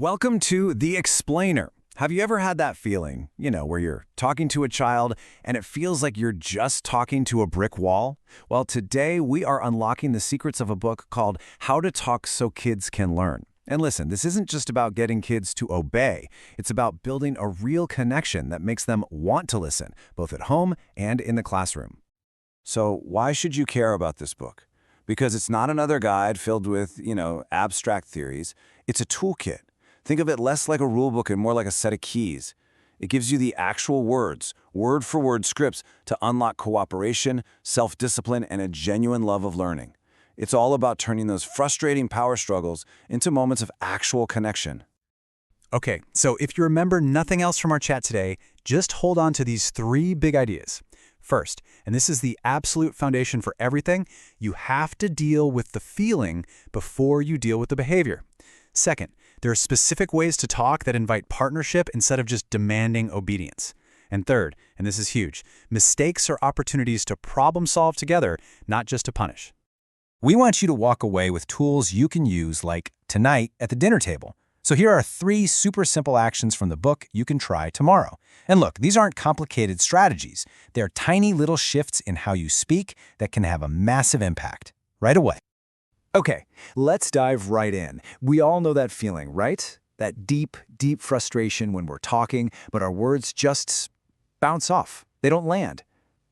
Welcome to The Explainer. Have you ever had that feeling, where you're talking to a child and it feels like you're just talking to a brick wall? Well, today we are unlocking the secrets of a book called How to Talk So Kids Can Learn. And listen, this isn't just about getting kids to obey. It's about building a real connection that makes them want to listen, both at home and in the classroom. So why should you care about this book? Because it's not another guide filled with, abstract theories. It's a toolkit. Think of it less like a rulebook and more like a set of keys. It gives you the actual words, word-for-word scripts to unlock cooperation, self-discipline, and a genuine love of learning. It's all about turning those frustrating power struggles into moments of actual connection. Okay, so if you remember nothing else from our chat today, just hold on to these three big ideas. First, and this is the absolute foundation for everything, you have to deal with the feeling before you deal with the behavior. Second, there are specific ways to talk that invite partnership instead of just demanding obedience. And third, and this is huge, mistakes are opportunities to problem solve together, not just to punish. We want you to walk away with tools you can use like tonight at the dinner table. So here are 3 super simple actions from the book you can try tomorrow. And look, these aren't complicated strategies. They're tiny little shifts in how you speak that can have a massive impact right away. Okay, let's dive right in. We all know that feeling, right? That deep, deep frustration when we're talking, but our words just bounce off. They don't land.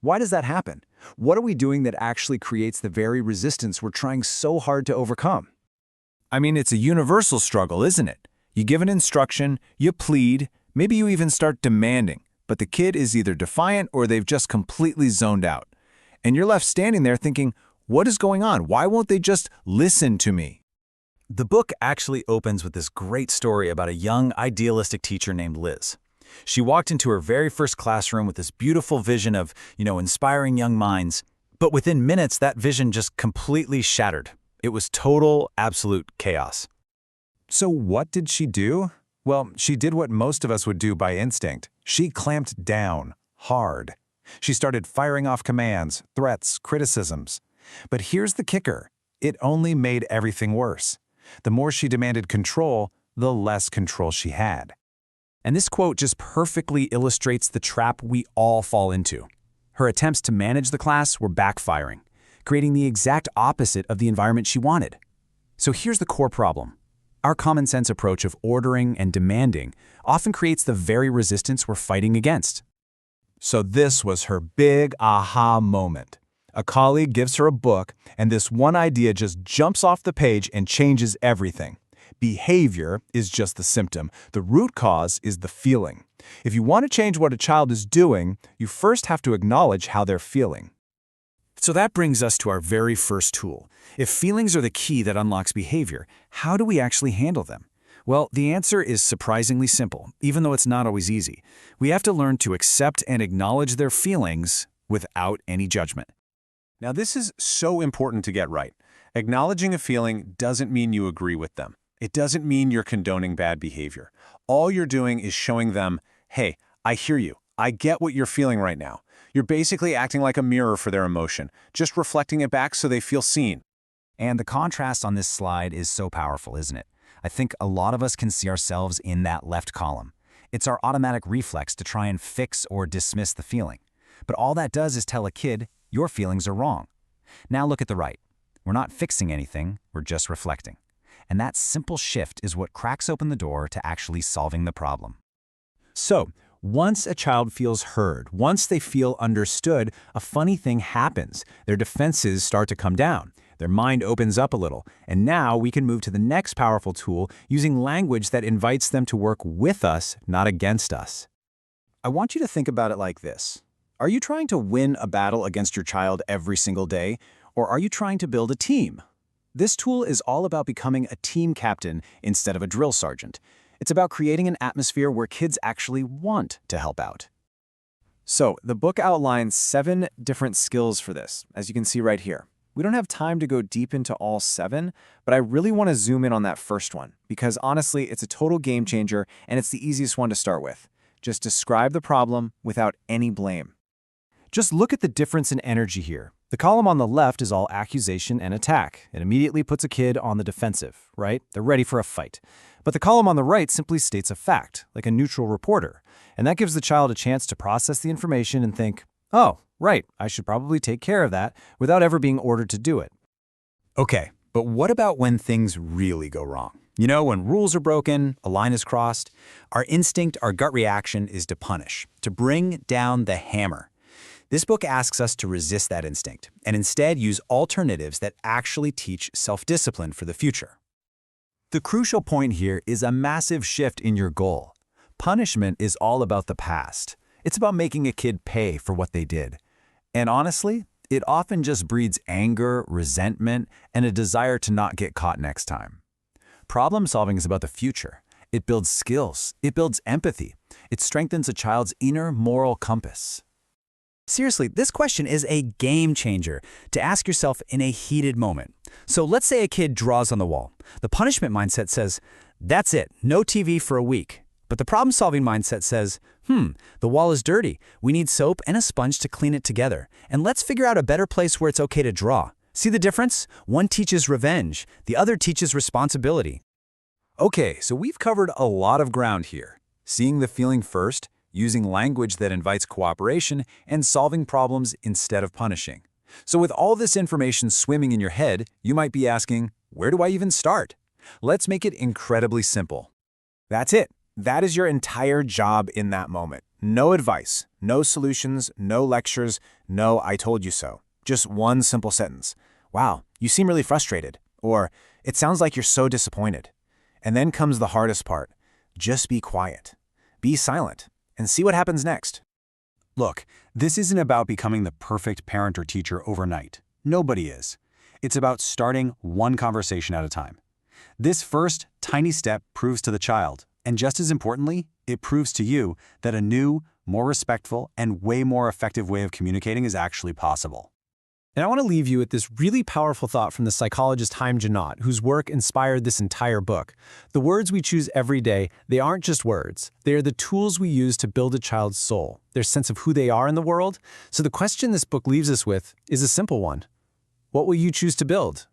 Why does that happen? What are we doing that actually creates the very resistance we're trying so hard to overcome? I mean, it's a universal struggle, isn't it? You give an instruction, you plead, maybe you even start demanding, but the kid is either defiant or they've just completely zoned out. And you're left standing there thinking, what is going on? Why won't they just listen to me? The book actually opens with this great story about a young, idealistic teacher named Liz. She walked into her very first classroom with this beautiful vision of, inspiring young minds. But within minutes, that vision just completely shattered. It was total, absolute chaos. So what did she do? Well, she did what most of us would do by instinct. She clamped down, hard. She started firing off commands, threats, criticisms. But here's the kicker. It only made everything worse. The more she demanded control, the less control she had. And this quote just perfectly illustrates the trap we all fall into. Her attempts to manage the class were backfiring, creating the exact opposite of the environment she wanted. So here's the core problem. Our common sense approach of ordering and demanding often creates the very resistance we're fighting against. So this was her big aha moment. A colleague gives her a book, and this one idea just jumps off the page and changes everything. Behavior is just the symptom. The root cause is the feeling. If you want to change what a child is doing, you first have to acknowledge how they're feeling. So that brings us to our very first tool. If feelings are the key that unlocks behavior, how do we actually handle them? Well, the answer is surprisingly simple, even though it's not always easy. We have to learn to accept and acknowledge their feelings without any judgment. Now, this is so important to get right. Acknowledging a feeling doesn't mean you agree with them. It doesn't mean you're condoning bad behavior. All you're doing is showing them, hey, I hear you. I get what you're feeling right now. You're basically acting like a mirror for their emotion, just reflecting it back so they feel seen. And the contrast on this slide is so powerful, isn't it? I think a lot of us can see ourselves in that left column. It's our automatic reflex to try and fix or dismiss the feeling. But all that does is tell a kid, your feelings are wrong. Now look at the right. We're not fixing anything, we're just reflecting. And that simple shift is what cracks open the door to actually solving the problem. So, once a child feels heard, once they feel understood, a funny thing happens. Their defenses start to come down. Their mind opens up a little. And now we can move to the next powerful tool using language that invites them to work with us, not against us. I want you to think about it like this. Are you trying to win a battle against your child every single day, or are you trying to build a team? This tool is all about becoming a team captain instead of a drill sergeant. It's about creating an atmosphere where kids actually want to help out. So, the book outlines 7 different skills for this, as you can see right here. We don't have time to go deep into all 7, but I really want to zoom in on that first one, because honestly, it's a total game changer and it's the easiest one to start with. Just describe the problem without any blame. Just look at the difference in energy here. The column on the left is all accusation and attack. It immediately puts a kid on the defensive, right? They're ready for a fight. But the column on the right simply states a fact, like a neutral reporter, and that gives the child a chance to process the information and think, oh, right, I should probably take care of that without ever being ordered to do it. Okay, but what about when things really go wrong? You know, when rules are broken, a line is crossed, our instinct, our gut reaction is to punish, to bring down the hammer. This book asks us to resist that instinct and instead use alternatives that actually teach self-discipline for the future. The crucial point here is a massive shift in your goal. Punishment is all about the past. It's about making a kid pay for what they did. And honestly, it often just breeds anger, resentment, and a desire to not get caught next time. Problem solving is about the future. It builds skills. It builds empathy. It strengthens a child's inner moral compass. Seriously, this question is a game changer to ask yourself in a heated moment. So let's say a kid draws on the wall. The punishment mindset says, that's it, no TV for a week. But the problem-solving mindset says, the wall is dirty. We need soap and a sponge to clean it together. And let's figure out a better place where it's okay to draw. See the difference? One teaches revenge, the other teaches responsibility. Okay, so we've covered a lot of ground here. Seeing the feeling first, using language that invites cooperation, and solving problems instead of punishing. So with all this information swimming in your head, you might be asking, where do I even start? Let's make it incredibly simple. That's it. That is your entire job in that moment. No advice, no solutions, no lectures, no I told you so. Just one simple sentence. Wow, you seem really frustrated. Or, it sounds like you're so disappointed. And then comes the hardest part. Just be quiet. Be silent. And see what happens next. Look, this isn't about becoming the perfect parent or teacher overnight. Nobody is. It's about starting one conversation at a time. This first, tiny step proves to the child, and just as importantly, it proves to you that a new, more respectful, and way more effective way of communicating is actually possible. And I want to leave you with this really powerful thought from the psychologist Haim Janot, whose work inspired this entire book. The words we choose every day, they aren't just words. They are the tools we use to build a child's soul, their sense of who they are in the world. So the question this book leaves us with is a simple one. What will you choose to build?